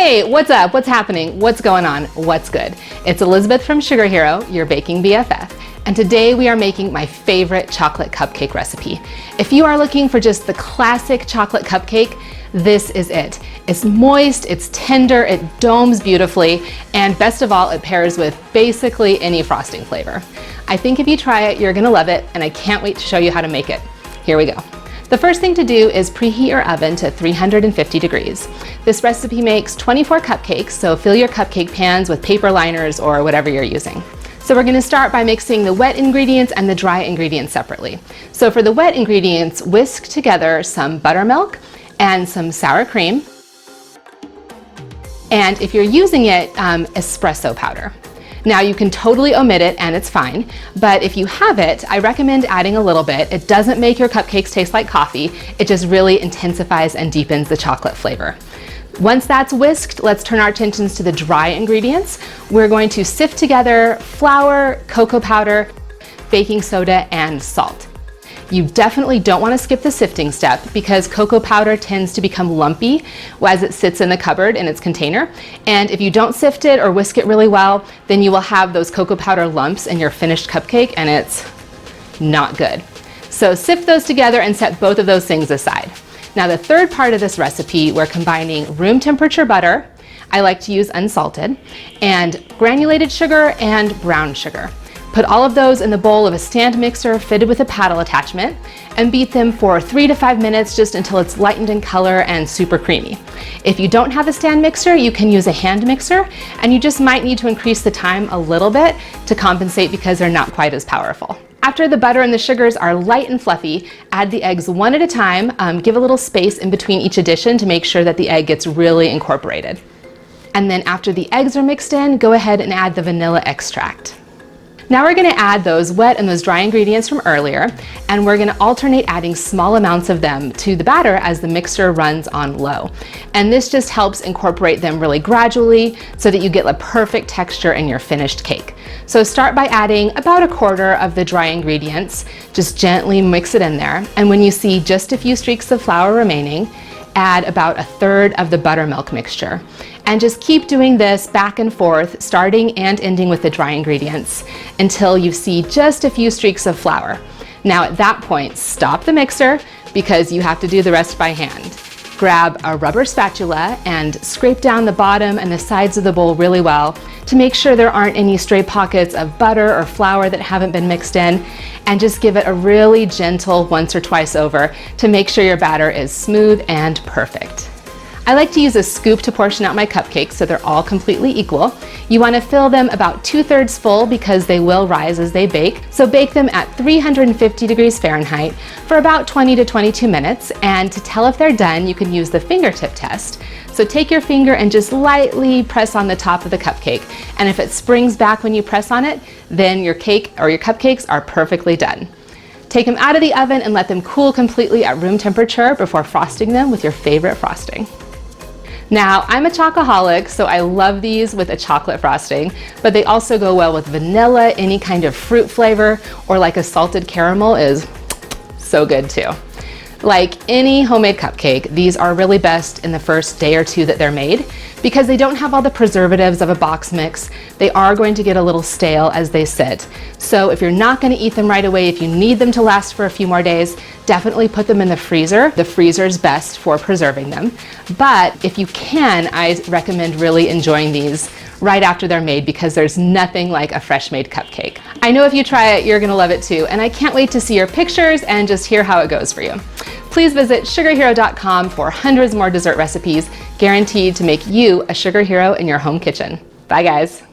Hey, what's up? What's happening? What's going on? What's good? It's Elizabeth from SugarHero, your baking BFF, and today we are making my favorite chocolate cupcake recipe. If you are looking for just the classic chocolate cupcake, this is it. It's moist, it's tender, it domes beautifully, and best of all, it pairs with basically any frosting flavor. I think if you try it, you're gonna love it, and I can't wait to show you how to make it. Here we go. The first thing to do is preheat your oven to 350 degrees. This recipe makes 24 cupcakes, so fill your cupcake pans with paper liners or whatever you're using. So we're gonna start by mixing the wet ingredients and the dry ingredients separately. So for the wet ingredients, whisk together some buttermilk and some sour cream. And if you're using it, espresso powder. Now you can totally omit it and it's fine, but if you have it, I recommend adding a little bit. It doesn't make your cupcakes taste like coffee, it just really intensifies and deepens the chocolate flavor. Once that's whisked, let's turn our attentions to the dry ingredients. We're going to sift together flour, cocoa powder, baking soda, and salt. You definitely don't want to skip the sifting step because cocoa powder tends to become lumpy as it sits in the cupboard in its container. And if you don't sift it or whisk it really well, then you will have those cocoa powder lumps in your finished cupcake and it's not good. So sift those together and set both of those things aside. Now the third part of this recipe, we're combining room temperature butter, I like to use unsalted, and granulated sugar and brown sugar. Put all of those in the bowl of a stand mixer fitted with a paddle attachment and beat them for 3 to 5 minutes just until it's lightened in color and super creamy. If you don't have a stand mixer, you can use a hand mixer and you just might need to increase the time a little bit to compensate because they're not quite as powerful. After the butter and the sugars are light and fluffy, add the eggs one at a time. Give a little space in between each addition to make sure that the egg gets really incorporated. And then after the eggs are mixed in, go ahead and add the vanilla extract. Now we're going to add those wet and those dry ingredients from earlier, and we're going to alternate adding small amounts of them to the batter as the mixer runs on low. And this just helps incorporate them really gradually so that you get a perfect texture in your finished cake. So start by adding about a quarter of the dry ingredients, just gently mix it in there, and when you see just a few streaks of flour remaining, add about a third of the buttermilk mixture. And just keep doing this back and forth, starting and ending with the dry ingredients until you see just a few streaks of flour. Now at that point, stop the mixer because you have to do the rest by hand. Grab a rubber spatula and scrape down the bottom and the sides of the bowl really well to make sure there aren't any stray pockets of butter or flour that haven't been mixed in, and just give it a really gentle once or twice over to make sure your batter is smooth and perfect. I like to use a scoop to portion out my cupcakes so they're all completely equal. You want to fill them about 2/3 full because they will rise as they bake. So bake them at 350 degrees Fahrenheit for about 20 to 22 minutes. And to tell if they're done, you can use the fingertip test. So take your finger and just lightly press on the top of the cupcake. And if it springs back when you press on it, then your cake or your cupcakes are perfectly done. Take them out of the oven and let them cool completely at room temperature before frosting them with your favorite frosting. Now, I'm a chocoholic, so I love these with a chocolate frosting, but they also go well with vanilla, any kind of fruit flavor, or like a salted caramel is so good too. Like any homemade cupcake, these are really best in the first day or two that they're made because they don't have all the preservatives of a box mix. They are going to get a little stale as they sit. So if you're not going to eat them right away, if you need them to last for a few more days, definitely put them in the freezer. The freezer is best for preserving them. But if you can, I recommend really enjoying these right after they're made because there's nothing like a fresh made cupcake. I know if you try it, you're gonna love it too, and I can't wait to see your pictures and just hear how it goes for you. Please visit SugarHero.com for hundreds more dessert recipes guaranteed to make you a sugar hero in your home kitchen. Bye guys.